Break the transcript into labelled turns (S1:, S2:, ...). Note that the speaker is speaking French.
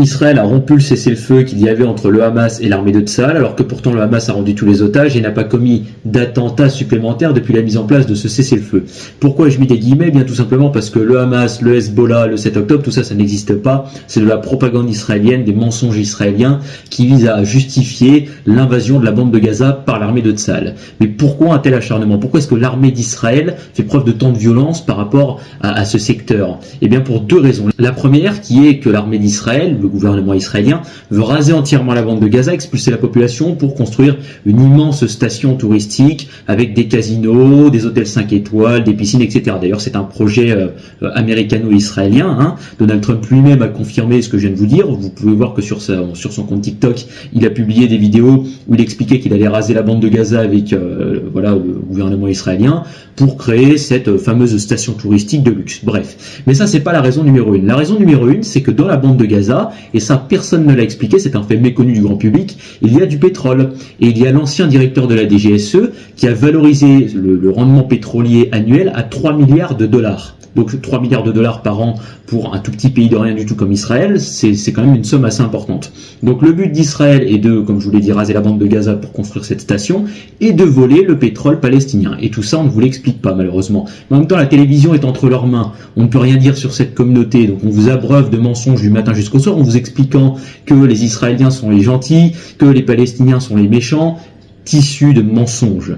S1: Israël a rompu le cessez-le-feu qu'il y avait entre le Hamas et l'armée de Tsahal, alors que pourtant le Hamas a rendu tous les otages et n'a pas commis d'attentats supplémentaires depuis la mise en place de ce cessez-le-feu. Pourquoi je mets des guillemets? Bien tout simplement parce que le Hamas, le Hezbollah, le 7 octobre, tout ça, ça n'existe pas. C'est de la propagande israélienne, des mensonges israéliens qui visent à justifier l'invasion de la bande de Gaza par l'armée de Tsahal. Mais pourquoi un tel acharnement? Pourquoi est-ce que l'armée d'Israël fait preuve de tant de violence par rapport à ce secteur? Eh bien pour deux raisons. La première qui est que l'armée d'Israël, le gouvernement israélien, veut raser entièrement la bande de Gaza, expulser la population pour construire une immense station touristique avec des casinos, des hôtels 5 étoiles, des piscines, etc. D'ailleurs, c'est un projet américano-israélien. Hein. Donald Trump lui-même a confirmé ce que je viens de vous dire. Vous pouvez voir que sur son compte TikTok, il a publié des vidéos où il expliquait qu'il allait raser la bande de Gaza avec le gouvernement israélien pour créer cette fameuse station touristique de luxe. Bref. Mais ça, c'est pas la raison numéro une. La raison numéro une, c'est que dans la bande de Gaza, et ça personne ne l'a expliqué, c'est un fait méconnu du grand public, il y a du pétrole. Et il y a l'ancien directeur de la DGSE qui a valorisé le rendement pétrolier annuel à 3 milliards de dollars. Donc 3 milliards de dollars par an pour un tout petit pays de rien du tout comme Israël, c'est quand même une somme assez importante. Donc le but d'Israël est de, comme je vous l'ai dit, raser la bande de Gaza pour construire cette station et de voler le pétrole palestinien. Et tout ça, on ne vous l'explique pas malheureusement. Mais en même temps, la télévision est entre leurs mains. On ne peut rien dire sur cette communauté. Donc on vous abreuve de mensonges du matin jusqu'au soir en vous expliquant que les Israéliens sont les gentils, que les Palestiniens sont les méchants, tissus de mensonges.